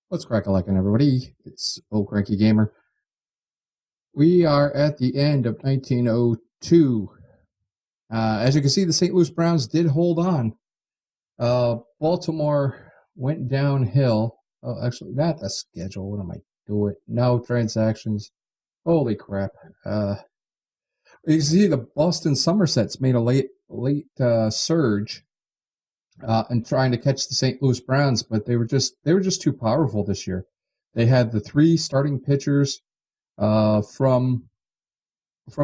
What's crack-a-lackin', everybody? It's Old Cranky Gamer. We are at the end of 1902. As you can see, the St. Louis Browns did hold on. Baltimore went downhill. Oh, actually, not the schedule. What am I doing? No transactions. Holy crap. You see, the Boston Somersets made a late surge and trying to catch the St. Louis Browns, but they were just too powerful this year. They had the three starting pitchers from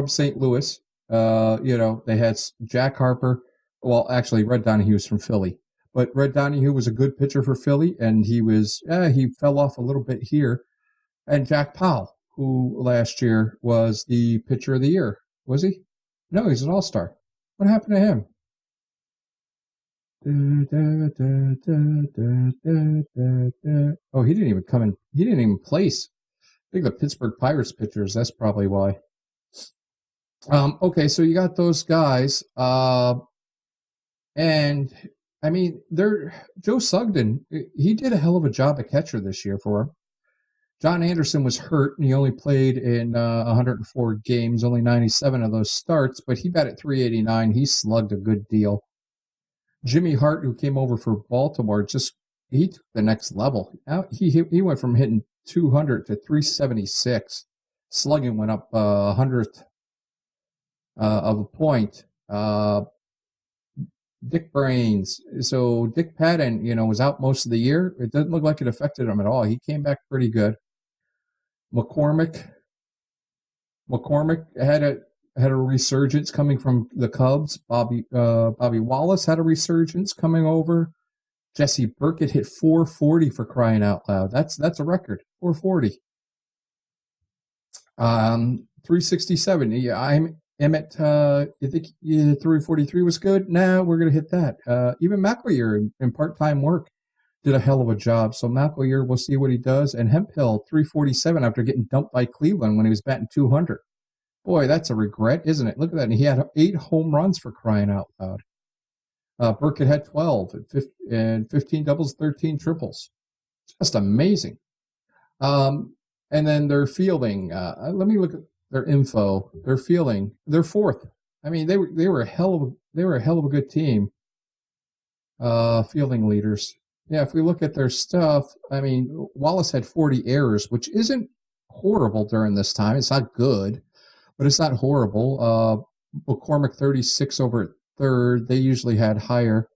St. Louis. They had Jack Harper. Well, actually, Red Donahue's from Philly, but Red Donahue was a good pitcher for Philly, and he fell off a little bit here. And Jack Powell, who last year was the pitcher of the year, was he? No, he's an all-star. What happened to him? Oh, he didn't even come in. He didn't even place. I think the Pittsburgh Pirates pitchers. That's probably why. Okay, so you got those guys, and I mean, Joe Sugden. He did a hell of a job at catcher this year for him. John Anderson was hurt, and he only played in 104 games, only 97 of those starts, but he batted .389. He slugged a good deal. Jimmy Hart, who came over for Baltimore, he took the next level. He went from hitting 200 to 376. Slugging went up 100th of a point. Dick Brains. So Dick Patton, was out most of the year. It doesn't look like it affected him at all. He came back pretty good. McCormick had a resurgence coming from the Cubs. Bobby Wallace had a resurgence coming over. Jesse Burkett hit 440 for crying out loud. That's a record. 440. 367. Yeah, I'm Emmett. You think 343 was good? No, we're gonna hit that. Even McElroy in part-time work did a hell of a job. So McElroy, we'll see what he does. And Hemphill 347 after getting dumped by Cleveland when he was batting 200. Boy, that's a regret, isn't it? Look at that. And he had 8 home runs for crying out loud. Burkett had 12 and 15 doubles, 13 triples. Just amazing. And then their fielding. Let me look at their info. Their fielding. They're 4th. I mean, they were a hell of a good team. Fielding leaders. Yeah, if we look at their stuff, I mean, Wallace had 40 errors, which isn't horrible during this time. It's not good, but it's not horrible. McCormick 36 over at 3rd. They usually had higher.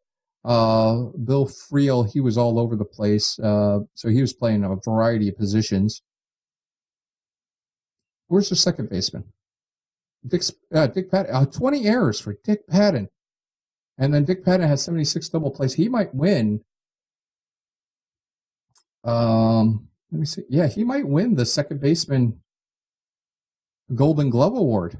Bill Friel, he was all over the place. So he was playing a variety of positions. Where's the second baseman? Dick Patton. 20 errors for Dick Patton. And then Dick Patton has 76 double plays. He might win. Let me see. Yeah, he might win the second baseman Golden Glove Award.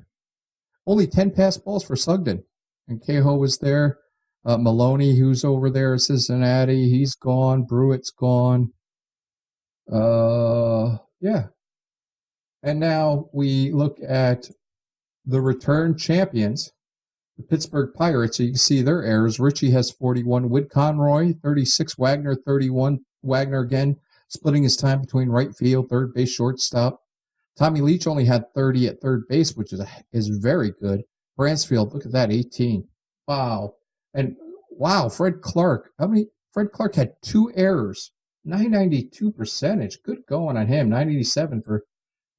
Only 10 pass balls for Sugden. And Cahill was there. Maloney, who's over there at Cincinnati, he's gone. Brewett's gone. Yeah. And now we look at the return champions, the Pittsburgh Pirates. So you can see their errors. Richie has 41. Whit Conroy, 36. Wagner, 31. Wagner again, splitting his time between right field, third base, shortstop. Tommy Leach only had 30 at third base, which is very good. Bransfield, look at that, 18. Wow. And wow, Fred Clark. Fred Clark had 2 errors, 992 percentage. Good going on him. 987 for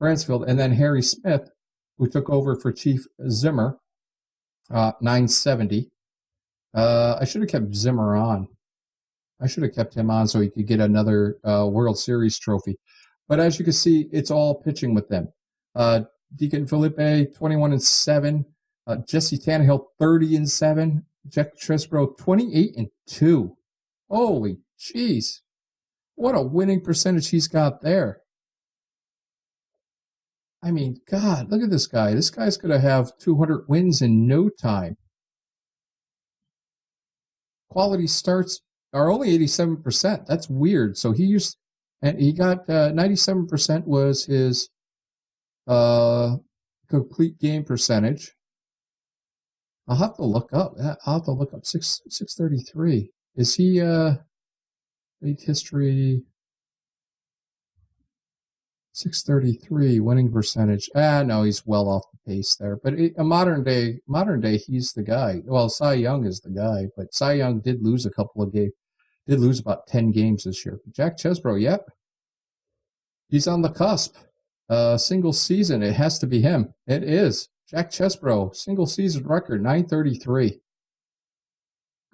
Bransfield. And then Harry Smith, who took over for Chief Zimmer, 970. I should have kept Zimmer on. I should have kept him on so he could get another World Series trophy. But as you can see, it's all pitching with them. Deacon Felipe, 21-7. Jesse Tannehill, 30-7. Jack Tresbro, 28-2. Holy jeez. What a winning percentage he's got there. I mean, God, look at this guy. This guy's going to have 200 wins in no time. Quality starts are only 87%. That's weird. So he got 97% was his complete game percentage. I'll have to look up 633. Is he league history? 633 winning percentage. No, he's well off the pace there. But a modern day, he's the guy. Well, Cy Young is the guy, but Cy Young did lose a couple of games. Did lose about 10 games this year. Jack Chesbro, yep, he's on the cusp. Single season, it has to be him. It is Jack Chesbro, single season record 933.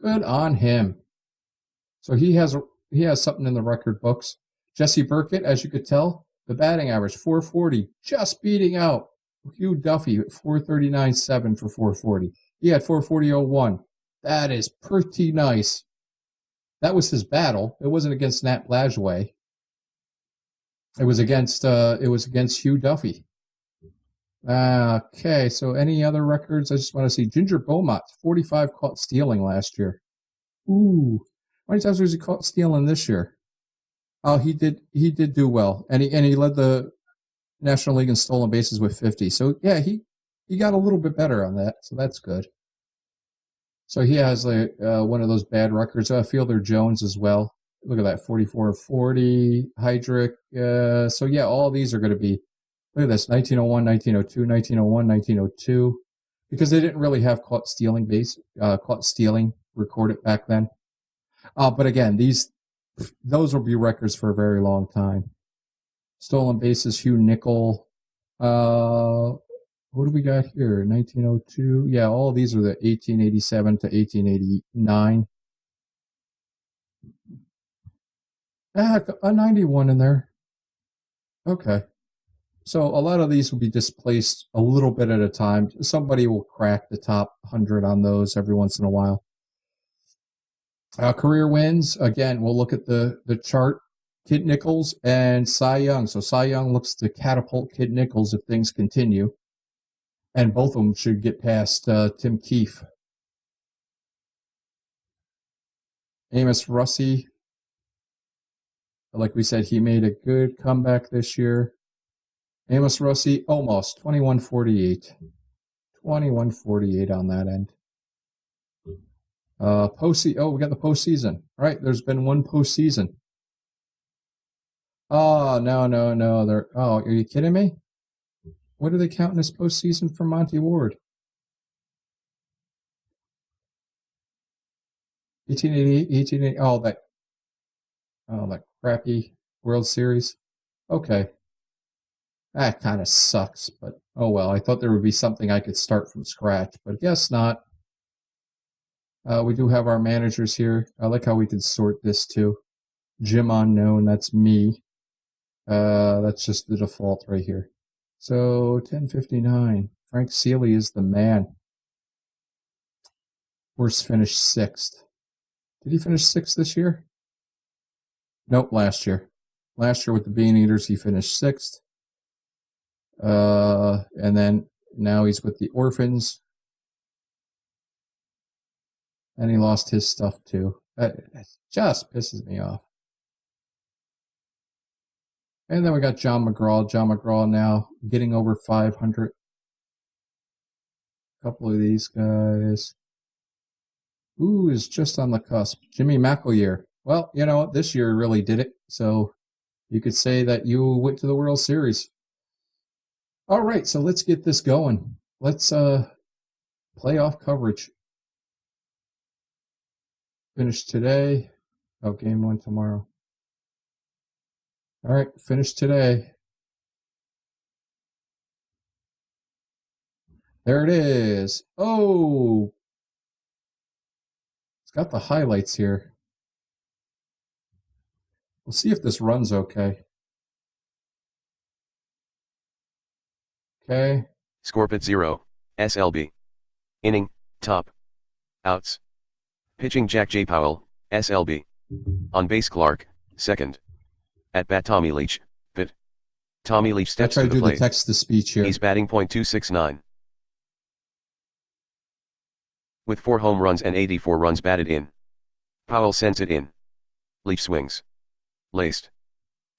Good on him. So he has something in the record books. Jesse Burkett, as you could tell, the batting average 440, just beating out Hugh Duffy at 439.7 for 440. He had 440.01. That is pretty nice. That was his battle. It wasn't against Nat Blageway. It was against Hugh Duffy. Okay, so any other records? I just want to see Ginger Beaumont, 45 caught stealing last year. Ooh, how many times was he caught stealing this year? Oh, he did do well, and he led the National League in stolen bases with 50. So yeah, he got a little bit better on that. So that's good. So he has one of those bad records. Fielder Jones as well. Look at that, 44-40. Heydrich. So yeah, all these are going to be. Look at this, 1901, 1902, 1901, 1902, because they didn't really have caught stealing recorded back then. But again, those will be records for a very long time. Stolen bases, Hugh Nickel. What do we got here? 1902. Yeah, all these are the 1887 to 1889. A 91 in there. Okay. So a lot of these will be displaced a little bit at a time. Somebody will crack the top 100 on those every once in a while. Career wins, again, we'll look at the chart. Kid Nichols and Cy Young. So Cy Young looks to catapult Kid Nichols if things continue. And both of them should get past Tim Keefe. Amos Russi, like we said, he made a good comeback this year. Amos Russi, almost 21-48. 21-48 on that end. We got the postseason. Right, there's been one postseason. Oh, no. Are you kidding me? What are they counting as postseason for Monty Ward? 1888, that crappy World Series. Okay. That kind of sucks, but oh well. I thought there would be something I could start from scratch, but guess not. We do have our managers here. I like how we can sort this too. Jim Unknown, that's me. That's just the default right here. So 1059. Frank Seeley is the man. Worst finished 6th. Did he finish 6th this year? Nope, last year. Last year with the Bean Eaters, he finished 6th. And then now he's with the Orphans. And he lost his stuff too. That just pisses me off. And then we got John McGraw. John McGraw now getting over 500. A couple of these guys. Ooh, is just on the cusp. Jimmy McElyear. Well, you know what? This year really did it. So you could say that you went to the World Series. All right, so let's get this going. Let's playoff coverage. Finish today. Oh, game 1 tomorrow. All right, finish today. There it is. Oh, it's got the highlights here. We'll see if this runs okay. Okay. Scorpit 0, SLB. Inning, top. Outs. Pitching Jack J. Powell, SLB. On base Clark, second. At bat Tommy Leach, pit. Tommy Leach steps to the plate. I try to do the text-to-speech here. He's batting .269. With 4 home runs and 84 runs batted in. Powell sends it in. Leach swings. Laced.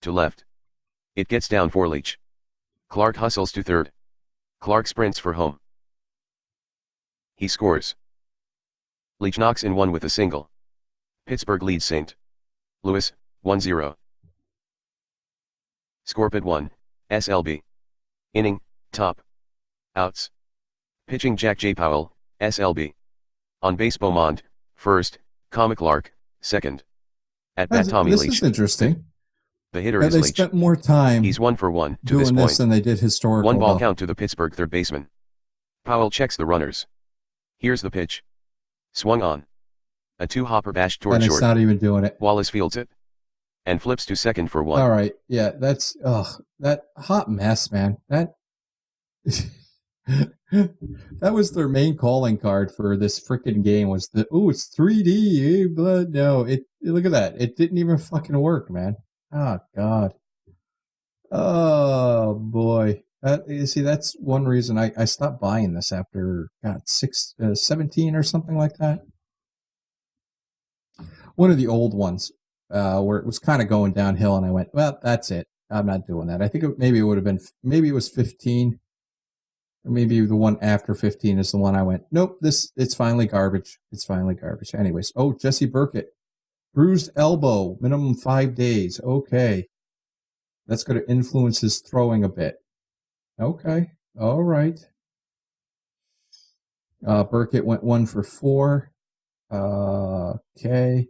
To left. It gets down for Leach. Clark hustles to third. Clark sprints for home. He scores. Leach knocks in one with a single. Pittsburgh leads St. Louis, 1-0. Scorpit 1, SLB. Inning, top. Outs. Pitching Jack J. Powell, SLB. On base Beaumont, first, Comic Lark, second. At bat Tommy This Leach. is interesting. The hitter That is they Leach. spent more time He's 1 for 1 to doing this this point. than they did historical. 1 ball count to the Pittsburgh third baseman. Powell checks the runners. Here's the pitch. Swung on. A 2-hopper bashed toward and short. It's not even doing it. Wallace fields it. And flips to second for 1. All right. Yeah, that's that hot mess, man. That that was their main calling card for this freaking game was it's 3D, but no, look at that. It didn't even fucking work, man. Oh God. Oh boy. You see, that's one reason I stopped buying this after 17 or something like that. One of the old ones, where it was kind of going downhill, and I went, well, that's it. I'm not doing that. I think maybe it would have been, maybe it was 15, or maybe the one after 15 is the one I went, nope, it's finally garbage. It's finally garbage. Anyways, Jesse Burkett, bruised elbow, minimum 5 days. Okay. That's going to influence his throwing a bit. Okay. All right. Burkett went 1 for 4. Okay.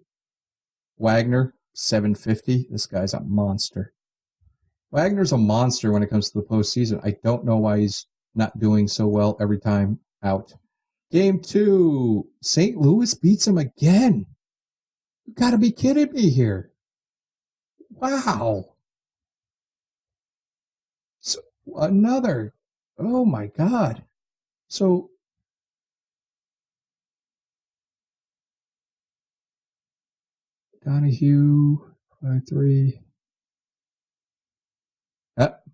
Wagner, 750. This guy's a monster. Wagner's a monster when it comes to the postseason. I don't know why he's not doing so well every time out. Game 2. St. Louis beats him again. You got to be kidding me here. Wow. So another. Oh my God. So Donahue, 5-3.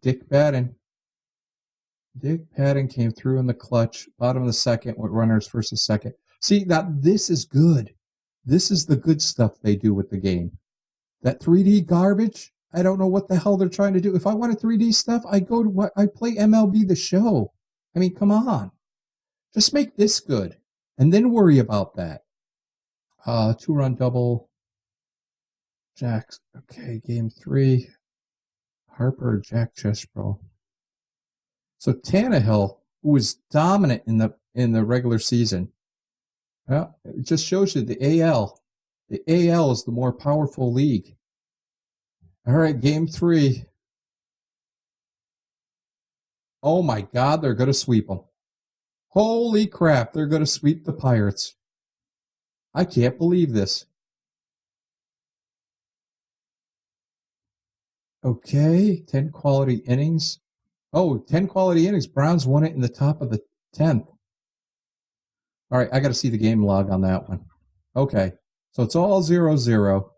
Dick Padden. Dick Padden came through in the clutch, bottom of the second with runners first and second. See, now this is good. This is the good stuff they do with the game. That 3D garbage, I don't know what the hell they're trying to do. If I wanted 3D stuff, I play MLB The Show. I mean, come on. Just make this good. And then worry about that. 2-run double. Jacks. Okay, game 3. Harper, Jack Chesbro. So Tannehill, who was dominant in the regular season, well, it just shows you the AL. The AL is the more powerful league. All right, game 3. Oh my God, they're going to sweep them. Holy crap, they're going to sweep the Pirates. I can't believe this. Okay, 10 quality innings. 10 quality innings. Browns won it in the top of the 10th. All right, I got to see the game log on that one. Okay, so it's all 0-0.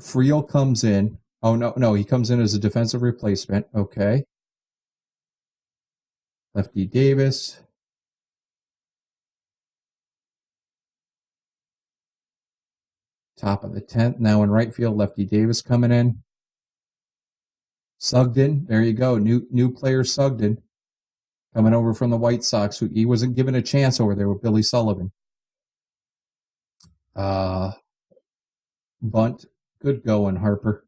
Friel comes in. Oh, no, he comes in as a defensive replacement. Okay. Lefty Davis. Top of the 10th. Now in right field, Lefty Davis coming in. Sugden. There you go. New player Sugden. Coming over from the White Sox. He wasn't given a chance over there with Billy Sullivan. Bunt. Good going, Harper.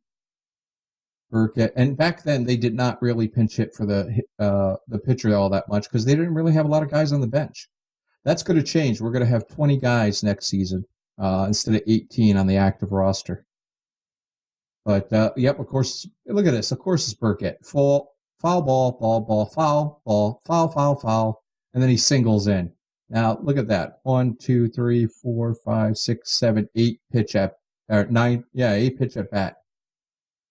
Burkett. And back then, they did not really pinch hit for the pitcher all that much because they didn't really have a lot of guys on the bench. That's going to change. We're going to have 20 guys next season instead of 18 on the active roster. But, yep, of course, look at this. Of course, it's Burkett. Foul ball, foul. And then he singles in. Now, look at that. 1, 2, 3, 4, 5, 6, 7, 8 pitch at, or 9. Yeah, 8 pitch at bat.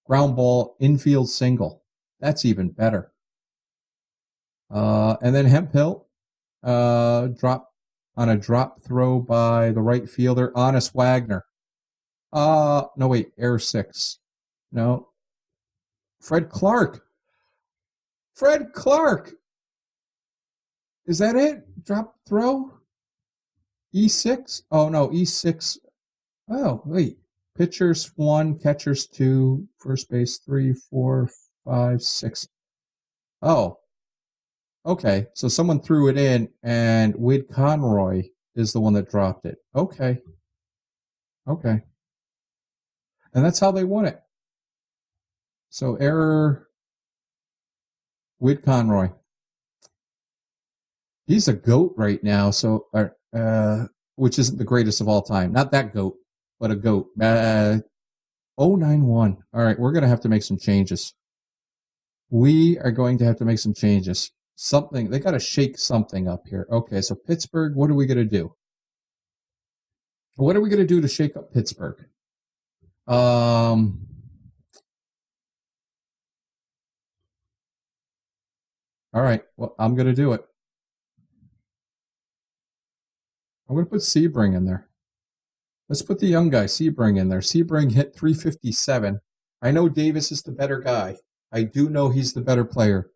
Ground ball, infield single. That's even better. And then Hemphill, drop on a drop throw by the right fielder, Honest Wagner. No, wait, error 6. No. Fred Clark. Is that it? Drop throw? E6? Oh, no, E6. Oh, wait. Pitchers 1, catchers 2, first base 3, 4, 5, 6. Oh. Okay, so someone threw it in, and Wade Conroy is the one that dropped it. Okay. And that's how they won it. So error with Conroy. He's a GOAT right now, so which isn't the greatest of all time. Not that GOAT, but a GOAT. 091. All right, we're going to have to make some changes. We are going to have to make some changes. Something, they got to shake something up here. Okay, so Pittsburgh, what are we going to do? What are we going to do to shake up Pittsburgh? All right, well, I'm going to do it. I'm going to put Sebring in there. Let's put the young guy, Sebring, in there. Sebring hit 357. I know Davis is the better guy. I do know he's the better player.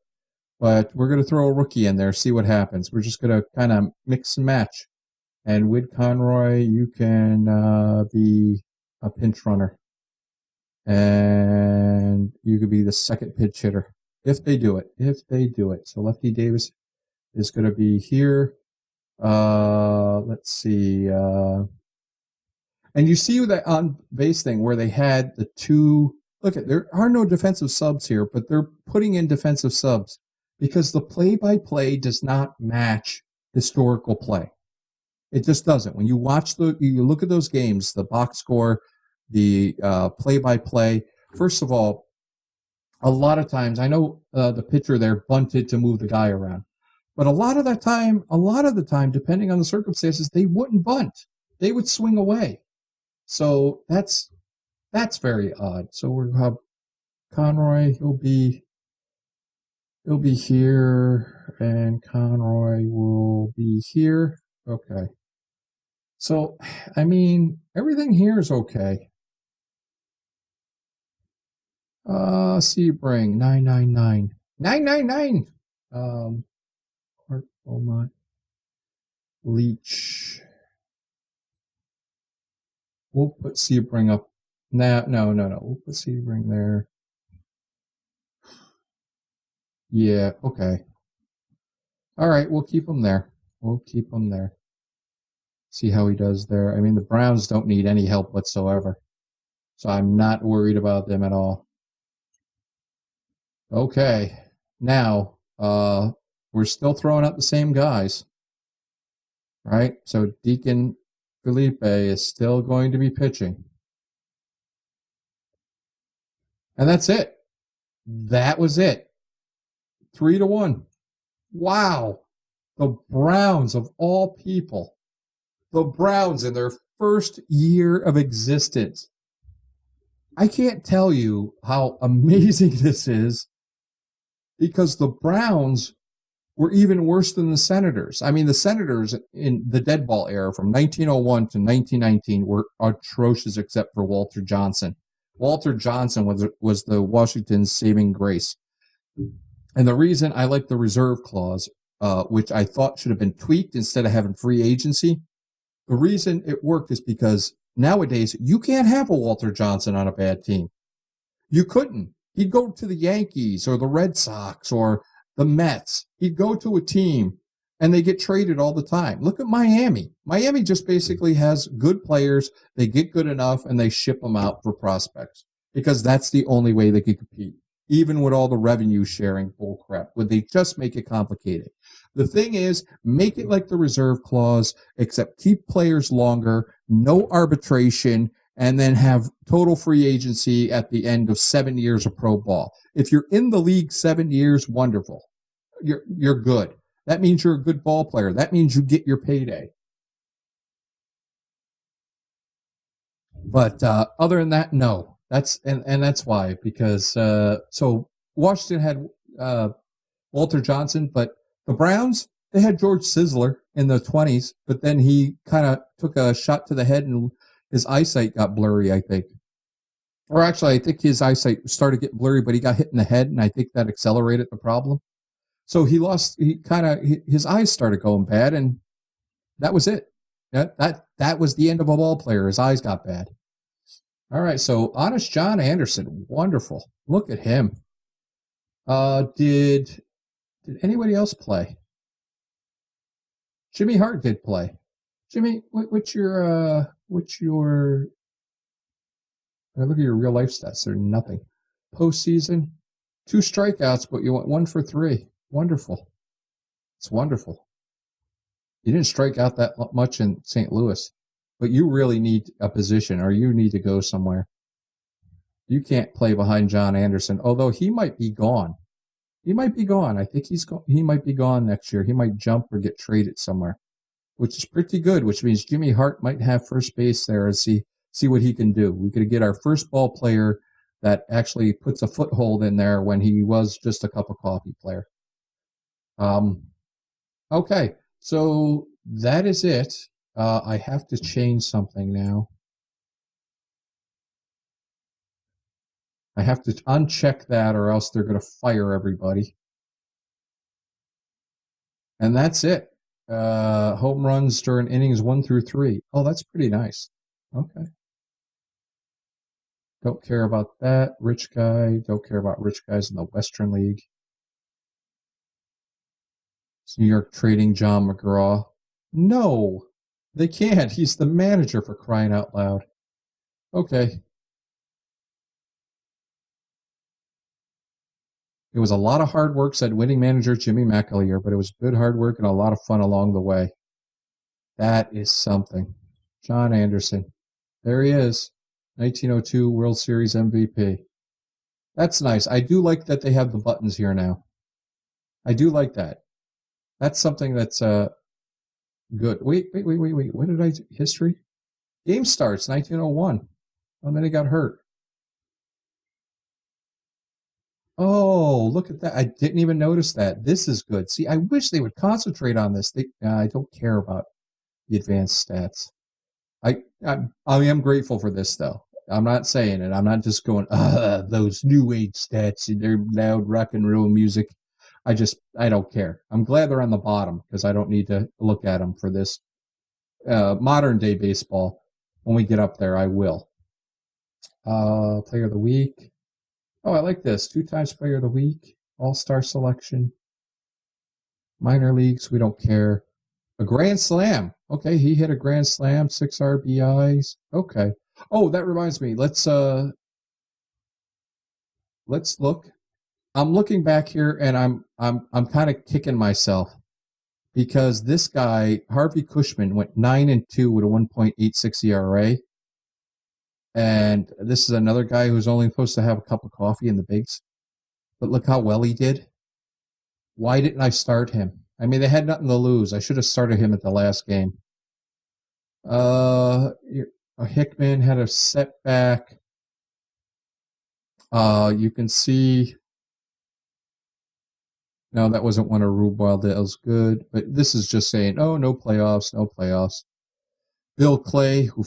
But we're going to throw a rookie in there, see what happens. We're just going to kind of mix and match. And with Conroy, you can be a pinch runner. And you could be the second pitch hitter. If they do it. If they do it. So Lefty Davis is going to be here. Let's see. And you see that on base thing where they had the two. Look, there are no defensive subs here, but they're putting in defensive subs because the play-by-play does not match historical play. It just doesn't. When you watch you look at those games, the box score, the play-by-play. First of all, a lot of times, I know the pitcher there bunted to move the guy around, but a lot of the time, depending on the circumstances, they wouldn't bunt. They would swing away. So that's very odd. So we'll have Conroy. He'll be here, and Conroy will be here. Okay. So, I mean, everything here is okay. Sebring, 999. 999! Clark Beaumont. Leach. We'll put Sebring up. No. We'll put Sebring there. Yeah, okay. All right, we'll keep him there. See how he does there. I mean, the Browns don't need any help whatsoever. So I'm not worried about them at all. Okay. Now, we're still throwing out the same guys. Right? So Deacon Felipe is still going to be pitching. And that's it. That was it. 3-1. Wow. The Browns, of all people. The Browns in their first year of existence. I can't tell you how amazing this is because the Browns were even worse than the Senators. I mean, the Senators in the dead ball era from 1901 to 1919 were atrocious except for Walter Johnson. Walter Johnson was the Washington's saving grace. And the reason I like the reserve clause, which I thought should have been tweaked instead of having free agency, the reason it worked is because nowadays you can't have a Walter Johnson on a bad team. You couldn't. He'd go to the Yankees or the Red Sox or the Mets. He'd go to a team and they get traded all the time. Look at Miami. Miami just basically has good players. They get good enough and they ship them out for prospects because that's the only way they could compete. Even with all the revenue sharing bullcrap, would they just make it complicated? The thing is, make it like the reserve clause, except keep players longer, no arbitration, and then have total free agency at the end of 7 years of pro ball. If you're in the league 7 years, wonderful. You're good. That means you're a good ball player. That means you get your payday. But other than that, no. That's why, because so Washington had Walter Johnson, but the Browns, they had George Sizzler in the 20s, but then he kind of took a shot to the head and his eyesight got blurry, I think. Or actually, I think his eyesight started getting blurry, but he got hit in the head, and I think that accelerated the problem. So his eyes started going bad, and that was it. That was the end of a ball player. His eyes got bad. All right, so Honest John Anderson, wonderful. Look at him. Did anybody else play? Jimmy Hart did play. Jimmy, what's your Look at your real life stats. They're nothing. Postseason, 2 strikeouts, but you went 1 for 3. Wonderful. It's wonderful. You didn't strike out that much in St. Louis, but you really need a position or you need to go somewhere. You can't play behind John Anderson, although he might be gone. He might be gone. I think he might be gone next year. He might jump or get traded somewhere, which is pretty good, which means Jimmy Hart might have first base there and see what he can do. We could get our first ball player that actually puts a foothold in there when he was just a cup of coffee player. Okay, so that is it. I have to change something now. I have to uncheck that or else they're going to fire everybody. And that's it. Home runs during innings 1 through 3. Oh, that's pretty nice. Okay. Don't care about that. Rich guy. Don't care about rich guys in the Western League. It's New York Trading John McGraw. No, they can't. He's the manager, for crying out loud. Okay. It was a lot of hard work, said winning manager Jimmy McAleer, but it was good hard work and a lot of fun along the way. That is something. John Anderson. There he is. 1902 World Series MVP. That's nice. I do like that they have the buttons here now. I do like that. That's something that's good. Wait. What did I do? History? Game starts, 1901. And then he got hurt. Oh, look at that. I didn't even notice that. This is good. See, I wish they would concentrate on this. I don't care about the advanced stats. I am grateful for this, though. I'm not saying it. I'm not just going, those new age stats and their loud rock and roll music. I don't care. I'm glad they're on the bottom because I don't need to look at them for this. Modern day baseball, when we get up there, I will. Player of the week. Oh, I like this. 2 times player of the week. All-star selection. Minor leagues, we don't care. A grand slam. Okay, he hit a grand slam, 6 RBIs. Okay. Oh, that reminds me. Let's look. I'm looking back here and I'm kind of kicking myself because this guy, Harvey Cushman, went 9-2 with a 1.86 ERA. And this is another guy who's only supposed to have a cup of coffee in the bigs. But look how well he did. Why didn't I start him? I mean, they had nothing to lose. I should have started him at the last game. Hickman had a setback. You can see. No, that wasn't one of Rube Wildale's good. But this is just saying, oh, no playoffs, no playoffs. Bill Clay, who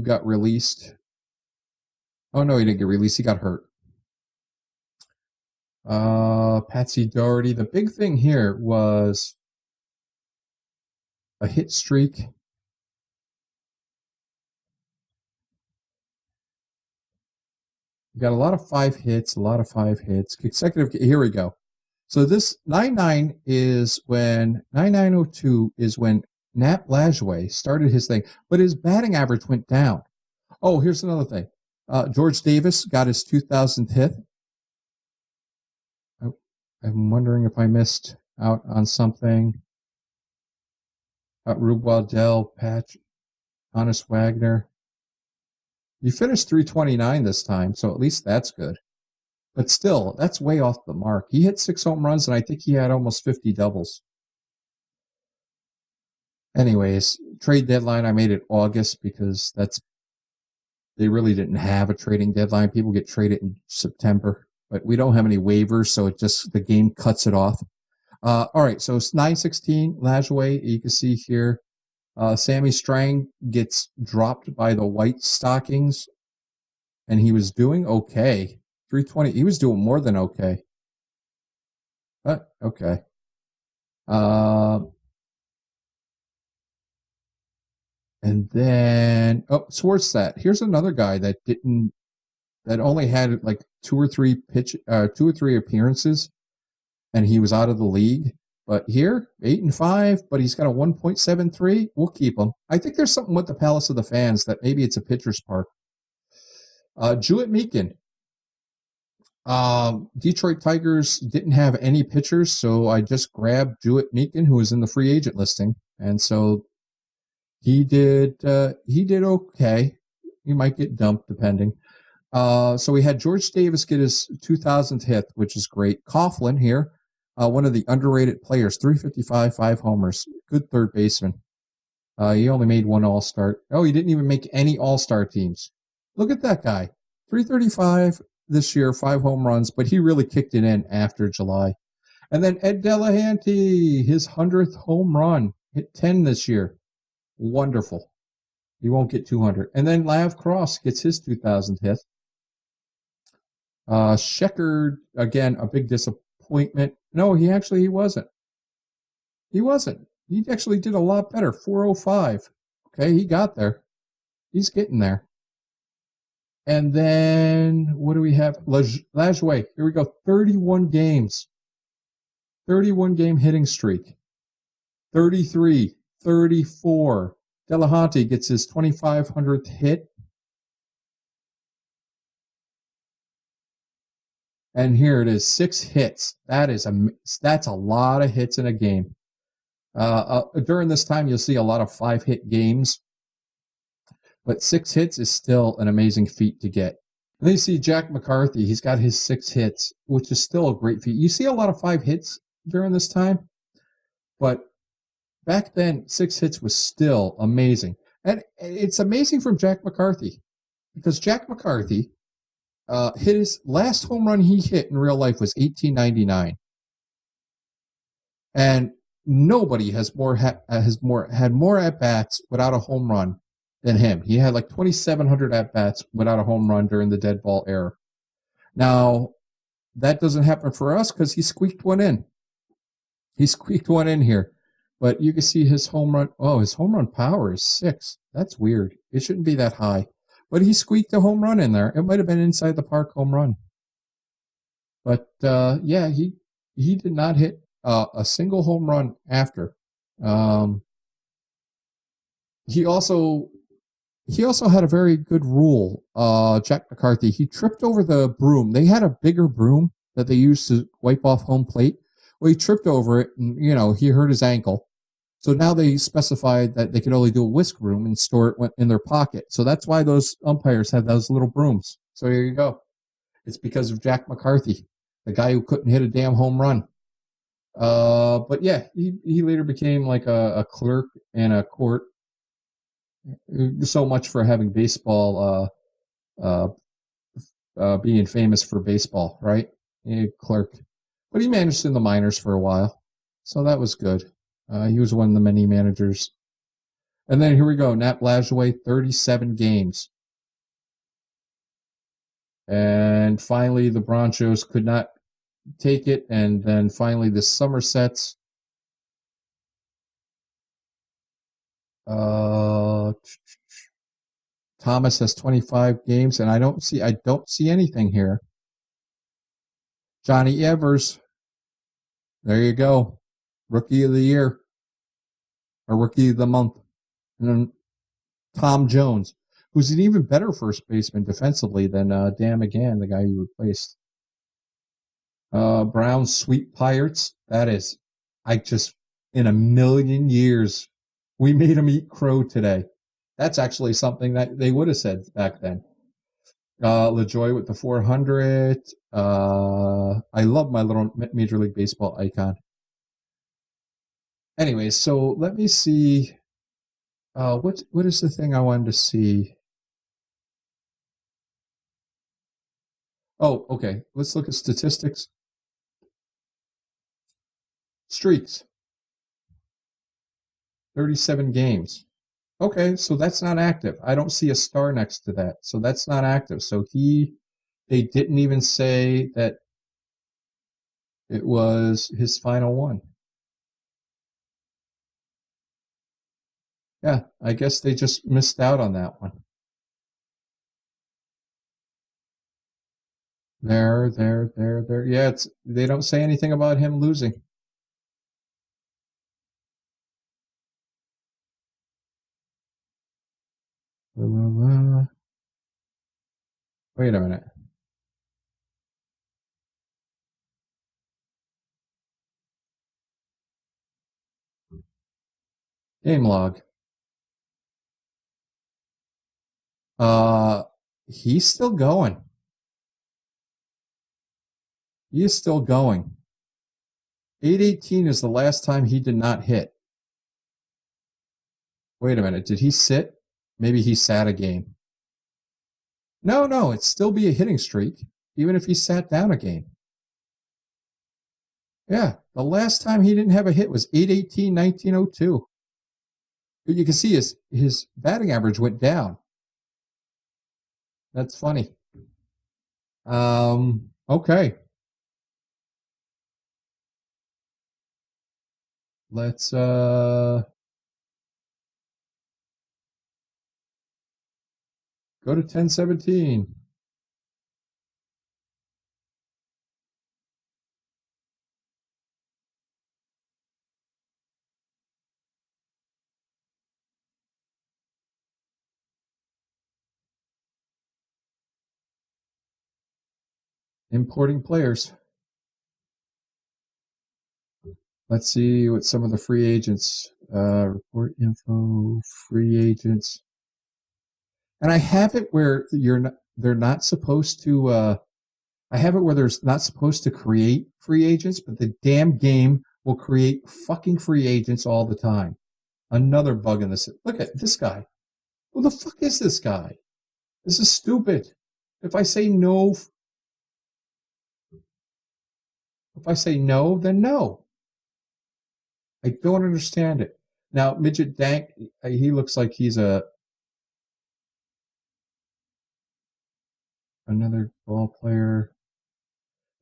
got released. Oh, no, he didn't get released. He got hurt. Patsy Doherty. The big thing here was a hit streak. You got a lot of 5 hits, consecutive. Here we go. So this 9-9 is when 9902 is when Nat Lajoie started his thing, but his batting average went down. Oh, here's another thing. George Davis got his 2000th hit. I'm wondering if I missed out on something. Rube Waddell, Patch, Honest Wagner. You finished 329 this time, so at least that's good. But still, that's way off the mark. He hit 6 home runs, and I think he had almost 50 doubles. Anyways, trade deadline, I made it August because they really didn't have a trading deadline. People get traded in September, but we don't have any waivers, so the game cuts it off. All right, so it's 9-16, Lajoie, you can see here. Sammy Strang gets dropped by the White Stockings, and he was doing okay. 320, he was doing more than okay. But, okay. And then, Swartzat. Here's another guy that only had like 2 or 3 appearances, and he was out of the league. But here, 8-5, but he's got a 1.73. We'll keep him. I think there's something with the Palace of the Fans that maybe it's a pitcher's park. Jewett Meakin. Detroit Tigers didn't have any pitchers, so I just grabbed Jewett Meakin, who was in the free agent listing, and so he did okay. He might get dumped depending. So we had George Davis get his 2000th hit, which is great. Coughlin here, one of the underrated players, 355, 5 homers, good third baseman. He only made one All-Star. Oh, he didn't even make any All-Star teams. Look at that guy, 335 this year, 5 home runs, but he really kicked it in after July. And then Ed Delahanty, his 100th home run, hit 10 this year. Wonderful. He won't get 200. And then Lav Cross gets his 2000th hit. Sheckard, again, a big disappointment. No, he wasn't. He wasn't. He actually did a lot better, 405. Okay, he got there. He's getting there. And then, what do we have? Lajoie, here we go, 31 games. 31 game hitting streak. 33, 34. Delahanty gets his 2,500th hit. And here it is, 6 hits. That's a lot of hits in a game. During this time, you'll see a lot of 5-hit games, but 6 hits is still an amazing feat to get. And then you see Jack McCarthy. He's got his 6 hits, which is still a great feat. You see a lot of 5 hits during this time, but back then, 6 hits was still amazing. And it's amazing from Jack McCarthy, because Jack McCarthy hit his last home run he hit in real life was 1899. And nobody had more at bats without a home run than him. He had like 2,700 at bats without a home run during the dead ball era. Now, that doesn't happen for us because he squeaked one in. He squeaked one in here. But you can see his home run. Oh, his home run power is 6. That's weird. It shouldn't be that high. But he squeaked a home run in there. It might have been inside the park home run. But yeah, he did not hit a single home run after. He also had a very good rule. Jack McCarthy, he tripped over the broom. They had a bigger broom that they used to wipe off home plate. Well, he tripped over it, and he hurt his ankle. So now they specified that they could only do a whisk broom and store it in their pocket. So that's why those umpires have those little brooms. So here you go. It's because of Jack McCarthy, the guy who couldn't hit a damn home run. But yeah, he later became like a clerk in a court. So much for having baseball, being famous for baseball, right? Clerk. But he managed in the minors for a while. So that was good. He was one of the many managers. And then here we go. Nat Lajoie, 37 games. And finally, the Bronchos could not take it. And then finally, the Somersets. Thomas has 25 games, and I don't see anything here. Johnny Evers. There you go. Rookie of the year. Or Rookie of the month. And then Tom Jones, who's an even better first baseman defensively than Dan McGann, the guy you replaced. Browns Sweet Pirates. That is, in a million years, we made them eat crow today. That's actually something that they would have said back then. LaJoy with the 400. I love my little Major League Baseball icon. Anyway, so let me see. What is the thing I wanted to see? Oh, okay. Let's look at statistics. Streaks. 37 games. Okay, so that's not active. I don't see a star next to that. So that's not active. So they didn't even say that it was his final one. Yeah, I guess they just missed out on that one. There. Yeah, they don't say anything about him losing. Wait a minute. Game log. He's still going. He is still going. 818 is the last time he did not hit. Wait a minute. Did he sit? Maybe he sat a game. No, it'd still be a hitting streak, even if he sat down a game. Yeah, the last time he didn't have a hit was 8/18/1902. But you can see his batting average went down. That's funny. Okay. Let's go to 1017. Importing players. Let's see what some of the free agents, report info, free agents. And I have it where they're not supposed to, I have it where there's not supposed to create free agents, but the damn game will create fucking free agents all the time. Another bug in this. Look at this guy. Who the fuck is this guy? This is stupid. If I say no, then no. I don't understand it. Now, Midget Dank, he looks like he's another ball player.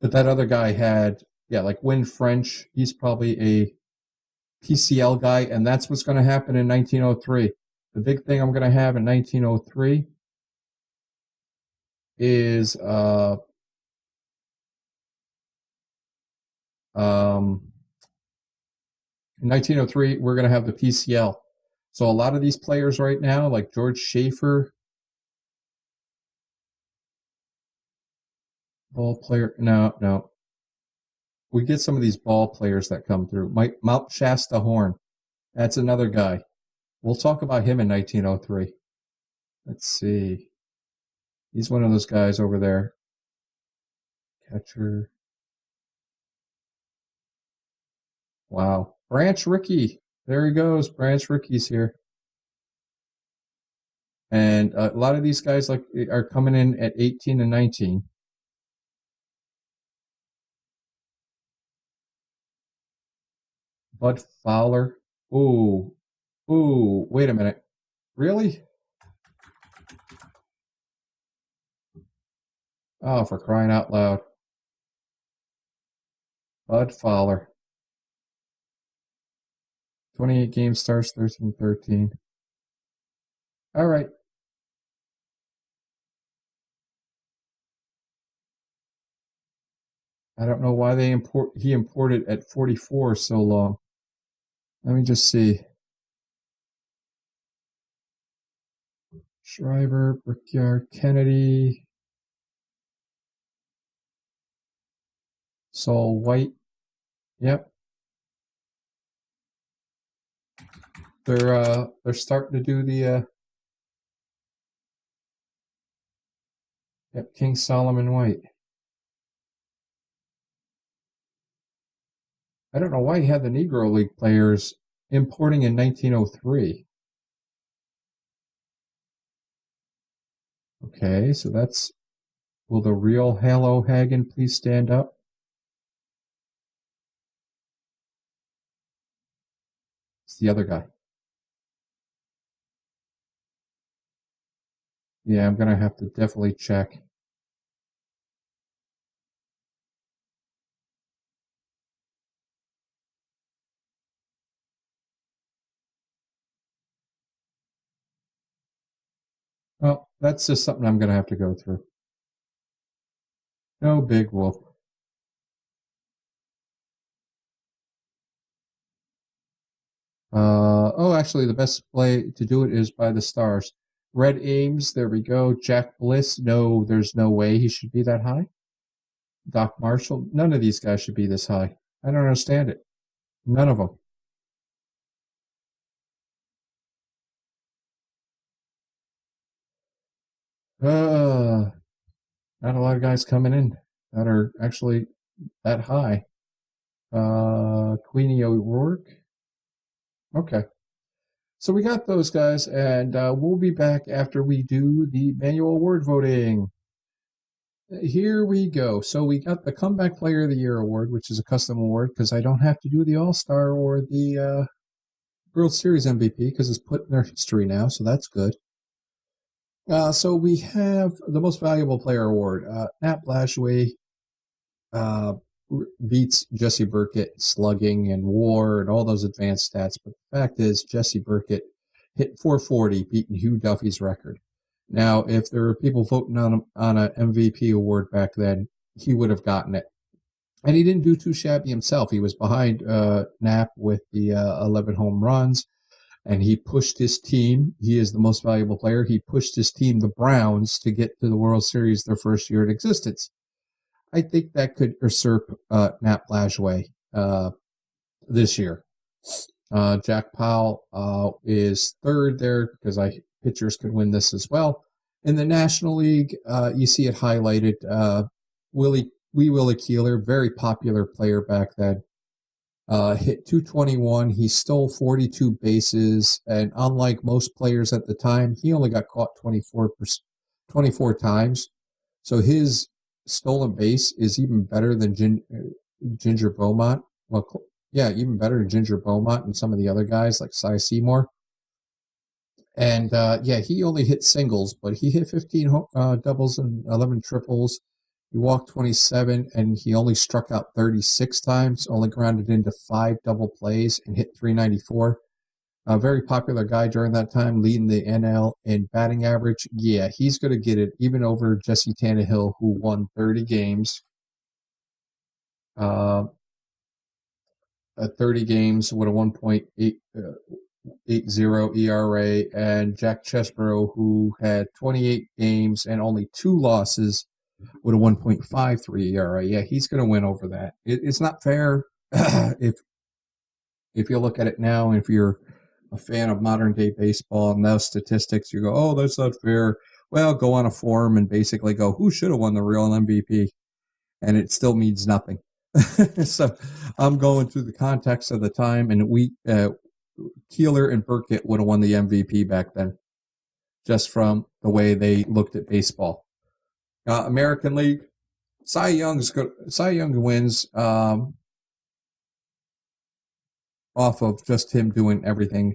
But that other guy had, like Win French. He's probably a PCL guy, and that's what's going to happen in 1903. The big thing I'm going to have in 1903 is in 1903, we're going to have the PCL. So a lot of these players right now, like George Schaefer, ball player. No. We get some of these ball players that come through. Mount Shasta Horn. That's another guy. We'll talk about him in 1903. Let's see. He's one of those guys over there. Catcher. Wow. Branch Rickey. There he goes. Branch Rickey's here. And a lot of these guys are coming in at 18 and 19. Bud Fowler. Ooh, wait a minute. Really? Oh, for crying out loud. Bud Fowler. 28 game starts, 13-13. All right. I don't know why he imported at 44 so long. Let me just see. Shriver, Brickyard, Kennedy, Saul White. Yep. They're starting to do the King Solomon White. I don't know why he had the Negro League players importing in 1903. Okay, so that's... Will the real Halo Hagen please stand up? It's the other guy. Yeah, I'm going to have to definitely check. Well, that's just something I'm going to have to go through. No big whoop. Actually, the best way to do it is by the stars. Red Ames, there we go. Jack Bliss, no, there's no way he should be that high. Doc Marshall, none of these guys should be this high. I don't understand it. None of them. Not a lot of guys coming in that are actually that high. Queenie O'Rourke. Okay. So we got those guys, and we'll be back after we do the manual award voting. Here we go. So we got the Comeback Player of the Year award, which is a custom award because I don't have to do the All-Star or the World Series MVP because it's put in their history now, so that's good. So we have the Most Valuable Player award. Nat Blashaway beats Jesse Burkett slugging and WAR and all those advanced stats, but the fact is Jesse Burkett hit 440, beating Hugh Duffy's record. Now, if there were people voting on an MVP award back then, he would have gotten it. And he didn't do too shabby himself. He was behind Knapp with the 11 home runs, and he pushed his team. He is the most valuable player. He pushed his team, the Browns, to get to the World Series their first year in existence. I think that could usurp Nat Blashaway this year. Jack Powell is third there because pitchers could win this as well. In the National League, you see it highlighted. Willie Keeler, very popular player back then, hit 221. He stole 42 bases, and unlike most players at the time, he only got caught 24 times. So his stolen base is even better than Ginger Beaumont. Well, yeah, even better than Ginger Beaumont and some of the other guys like Cy Seymour. And he only hit singles, but he hit 15 doubles and 11 triples. He walked 27, and he only struck out 36 times, only grounded into 5 double plays and hit 394. A very popular guy during that time, leading the NL in batting average. Yeah, he's going to get it even over Jesse Tannehill, who won 30 games. 30 games with a 1.80 ERA, and Jack Chesborough, who had 28 games and only 2 losses with a 1.53 ERA. Yeah, he's going to win over that. It's not fair if you look at it now, if you're a fan of modern day baseball and those statistics, you go, oh, that's not fair. Well, go on a forum and basically go, who should have won the real MVP? And it still means nothing. So I'm going through the context of the time, and Keeler and Burkett would have won the MVP back then, just from the way they looked at baseball. American League, Cy Young wins off of just him doing everything.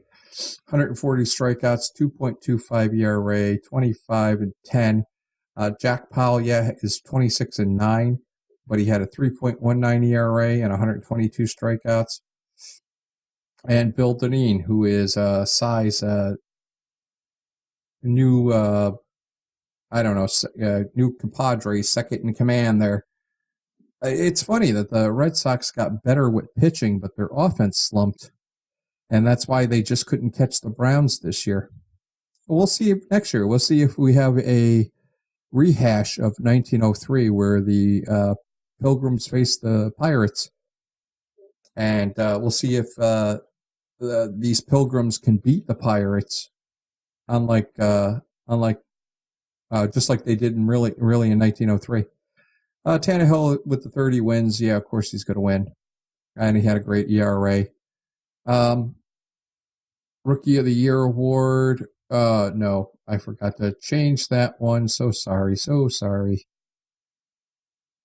140 strikeouts, 2.25 ERA, 25-10. Jack Powell, is 26-9, but he had a 3.19 ERA and 122 strikeouts. And Bill Dineen, who is Cy's new new compadre, second in command there. It's funny that the Red Sox got better with pitching, but their offense slumped. And that's why they just couldn't catch the Browns this year. We'll see if next year. We'll see if we have a rehash of 1903 where the Pilgrims face the Pirates. And we'll see if these Pilgrims can beat the Pirates, unlike just like they did in really in 1903. Tannehill with the 30 wins, yeah, of course he's going to win, and he had a great ERA. Rookie of the Year award, no, I forgot to change that one. So sorry.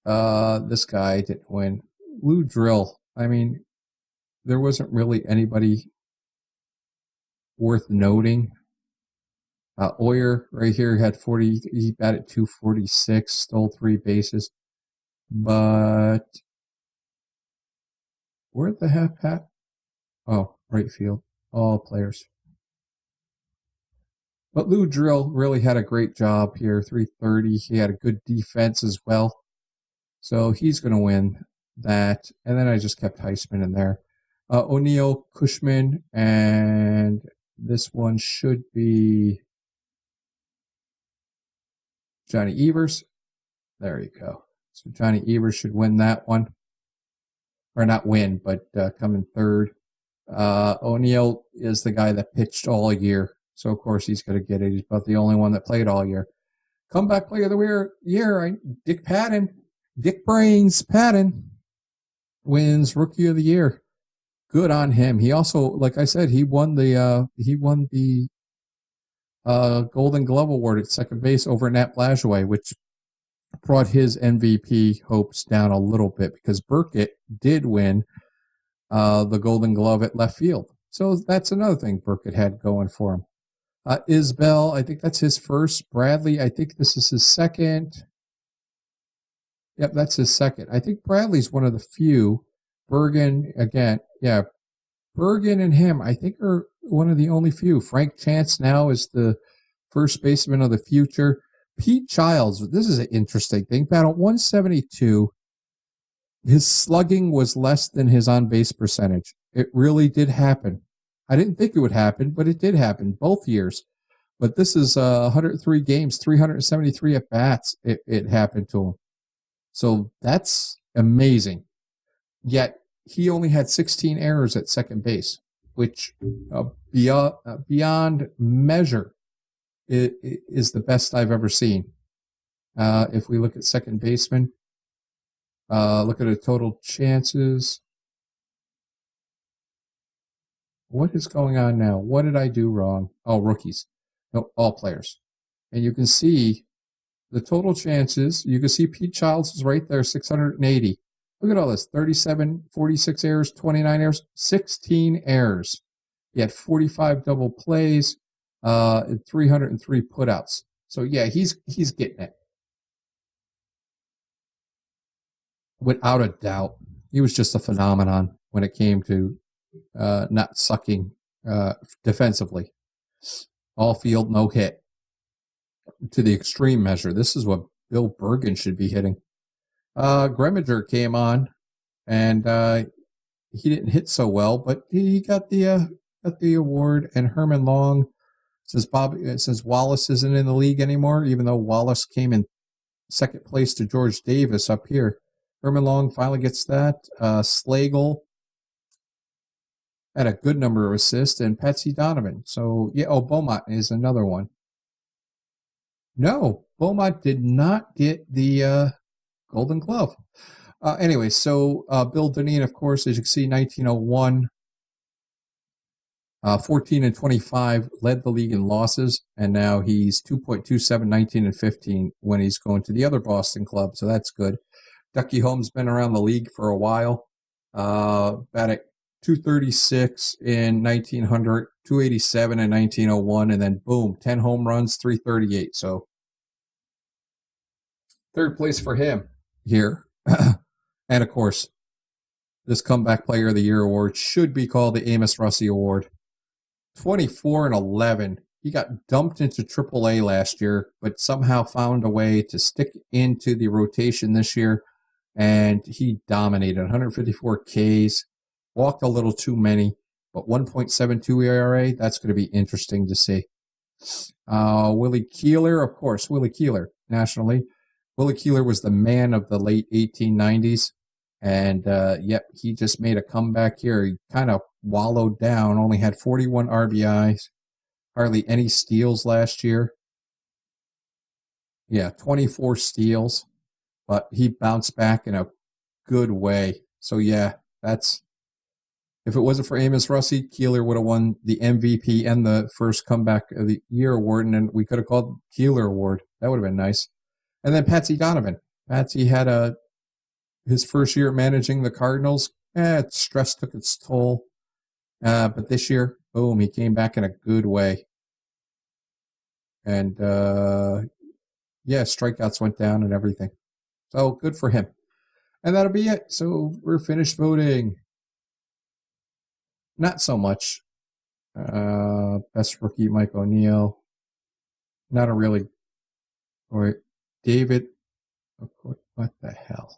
This guy didn't win. Lou Drill. I mean, there wasn't really anybody worth noting. Oyer right here had 40. He batted 246, stole 3 bases. But where'd the half Pat? Oh, right field. All players. But Lou Drill really had a great job here. 330. He had a good defense as well. So he's going to win that. And then I just kept Heisman in there. O'Neill, Cushman, and this one should be Johnny Evers. There you go. So Johnny Evers should win that one. Or not win, but come in third. O'Neill is the guy that pitched all year. So, of course, he's going to get it. He's about the only one that played all year. Comeback player of the year, Dick Patton. Dick Brains Patton wins Rookie of the Year. Good on him. He also, like I said, he won the Golden Glove Award at second base over Nat Lajoie, which brought his MVP hopes down a little bit because Burkett did win the Golden Glove at left field. So that's another thing Burkett had going for him. Isbell, I think that's his first. Bradley, I think this is his second. Yep, that's his second. I think Bradley's one of the few. Bergen, again, yeah. Bergen and him, I think, are one of the only few. Frank Chance now is the first baseman of the future. Pete Childs, this is an interesting thing. Battle 172. His slugging was less than his on-base percentage. It really did happen. I didn't think it would happen, but it did happen both years. But this is 103 games, 373 at-bats. It happened to him. So that's amazing. Yet he only had 16 errors at second base, which beyond measure is the best I've ever seen. If we look at second baseman, look at the total chances. What is going on now? What did I do wrong? Oh, rookies. No, all players. And you can see the total chances. You can see Pete Childs is right there, 680. Look at all this, 37, 46 errors, 29 errors, 16 errors. He had 45 double plays, and 303 putouts. So, yeah, he's getting it. Without a doubt. He was just a phenomenon when it came to not sucking defensively. All field, no hit. To the extreme measure. This is what Bill Bergen should be hitting. Greminger came on, and he didn't hit so well, but he got the award. And Herman Long, since Wallace isn't in the league anymore, even though Wallace came in second place to George Davis up here, Herman Long finally gets that. Slagle had a good number of assists, and Patsy Donovan. So, yeah, Beaumont is another one. No, Beaumont did not get the Golden Glove. Anyway, so Bill Dineen, of course, as you can see, 1901, 14 and 25, led the league in losses, and now he's 2.27, 19 and 15 when he's going to the other Boston club, so that's good. Ducky Holmes been around the league for a while, batted 236 in 1900, 287 in 1901, and then boom, 10 home runs, 338. So third place for him here. And of course, this Comeback Player of the Year award should be called the Amos Russi Award. 24 and 11. He got dumped into AAA last year, but somehow found a way to stick into the rotation this year, and he dominated. 154 Ks, walked a little too many, but 1.72 ERA, that's going to be interesting to see. Willie Keeler, of course, Willie Keeler, nationally. Willie Keeler was the man of the late 1890s, and yep, he just made a comeback here. He kind of wallowed down, only had 41 RBIs, hardly any steals last year. Yeah, 24 steals, but he bounced back in a good way. So yeah, that's, if it wasn't for Amos Russi, Keeler would have won the MVP and the first Comeback of the Year award, and then we could have called Keeler Award. That would have been nice. And then Patsy Donovan. Patsy had his first year managing the Cardinals. Stress took its toll. But this year, boom, he came back in a good way. And, yeah, strikeouts went down and everything. So good for him. And that'll be it. So we're finished voting. Not so much. Best rookie, Mike O'Neill. Not a really... Or David... What the hell?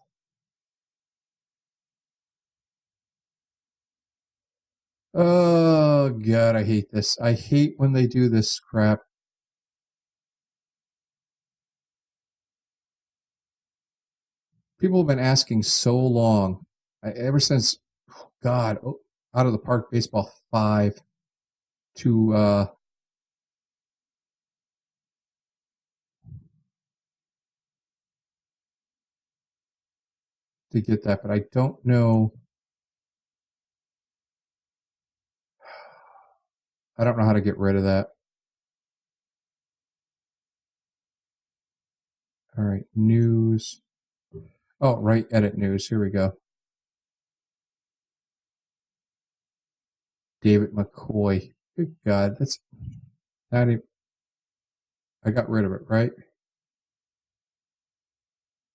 Oh, God, I hate this. I hate when they do this crap. People have been asking so long, ever since, God, Out of the Park Baseball 5 to get that, but I don't know. I don't know how to get rid of that. All right, news. Oh, right, edit news. Here we go. David McCoy. Good God, that's not even. I got rid of it, right?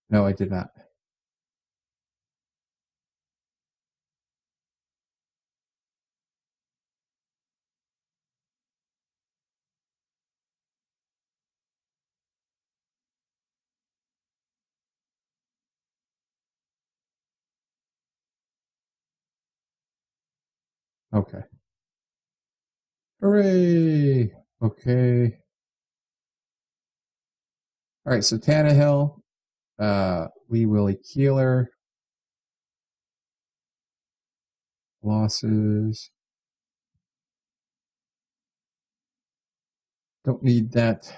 No, I did not. Okay. Hooray! Okay. All right, so Tannehill, Wee Willie Keeler, losses. Don't need that.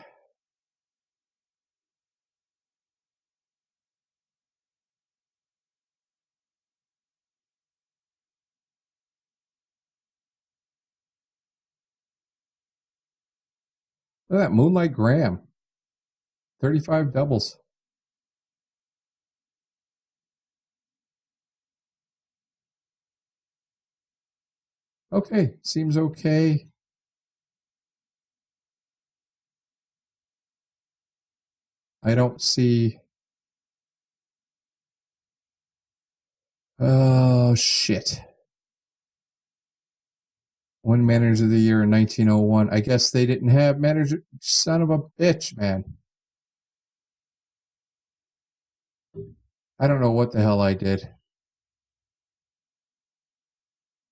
Look at that, Moonlight Graham. 35 doubles. Okay, seems okay. I don't see. Oh, shit. One manager of the year in 1901. I guess they didn't have manager. Son of a bitch, man. I don't know what the hell I did.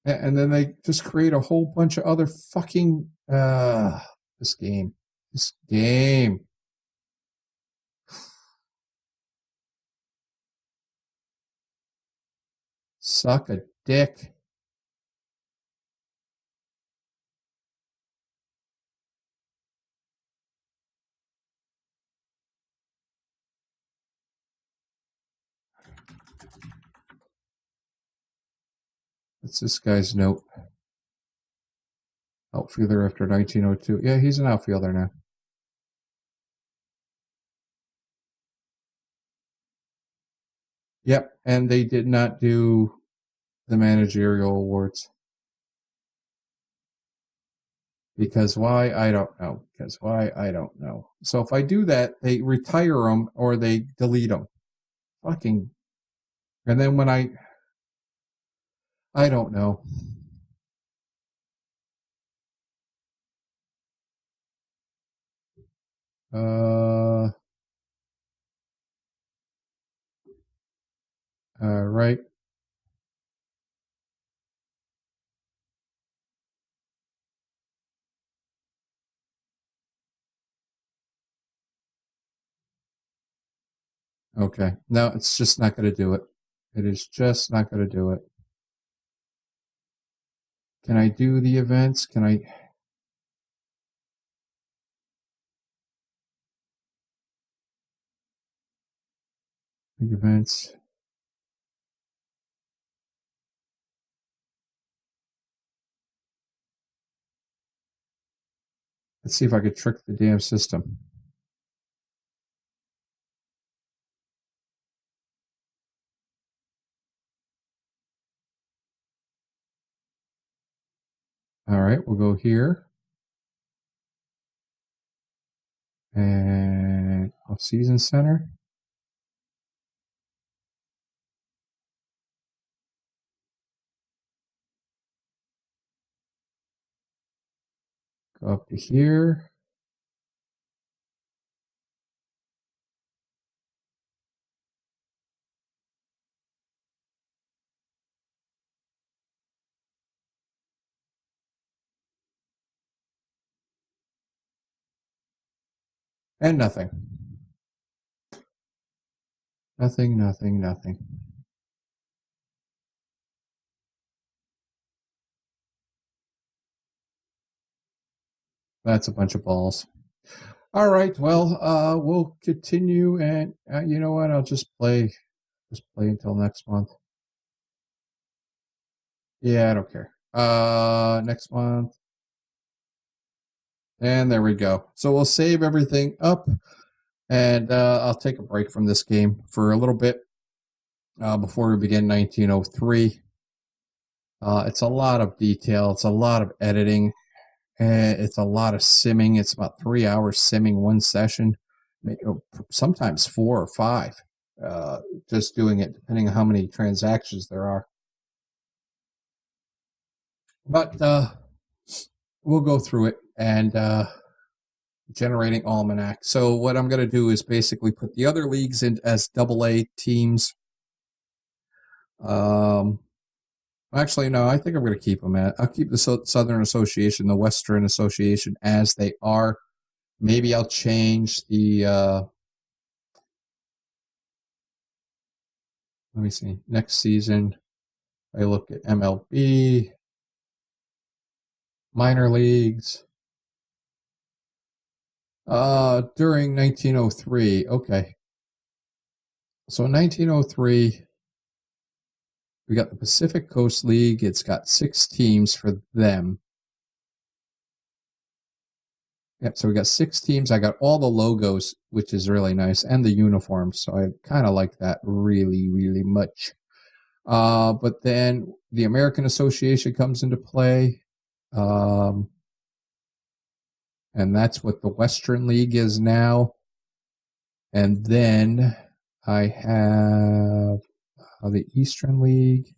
And then they just create a whole bunch of other fucking. This game. This game. Suck a dick. What's this guy's note? Outfielder after 1902. Yeah, he's an outfielder now. Yep, and they did not do the managerial awards. Because why? I don't know. Because why? I don't know. So if I do that, they retire them or they delete them. Fucking. And then when I don't know. Right. Okay. No, it's just not going to do it. It is just not going to do it. Can I do the events? Can I? The events. Let's see if I could trick the damn system. All right, we'll go here. And off-season center. Go up to here. And nothing. Nothing, nothing, nothing. That's a bunch of balls. All right, well, we'll continue, and you know what? I'll just play until next month. Yeah, I don't care. Next month. And there we go. So we'll save everything up, and I'll take a break from this game for a little bit before we begin 1903. It's a lot of detail. It's a lot of editing. It's a lot of simming. It's about 3 hours simming one session, sometimes 4 or 5, just doing it, depending on how many transactions there are. But we'll go through it and generating almanac. So what I'm going to do is basically put the other leagues in as AA teams. Actually, no, I think I'm going to keep them I'll keep the Southern Association, the Western Association as they are. Maybe I'll change the, let me see, next season, I look at MLB, minor leagues, during 1903, okay. So in 1903, we got the Pacific Coast League. It's got 6 teams for them. Yep, so we got 6 teams. I got all the logos, which is really nice, and the uniforms. So I kind of like that really, really much. But then the American Association comes into play. And that's what the Western League is now. And then I have the Eastern League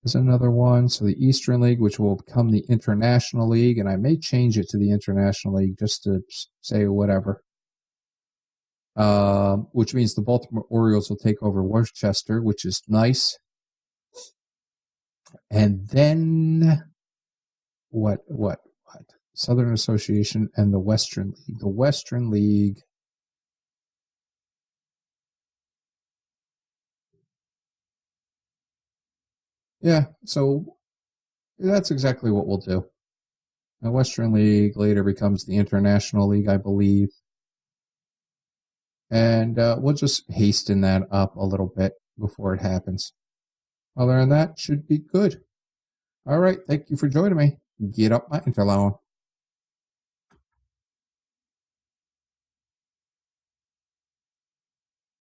is another one. So the Eastern League, which will become the International League, and I may change it to the International League just to say whatever. Which means the Baltimore Orioles will take over Worcester, which is nice. And then what? Southern Association and the Western League. The Western League. Yeah, so that's exactly what we'll do. The Western League later becomes the International League, I believe. And we'll just hasten that up a little bit before it happens. Other than that, should be good. All right, thank you for joining me. Get up my interlawn.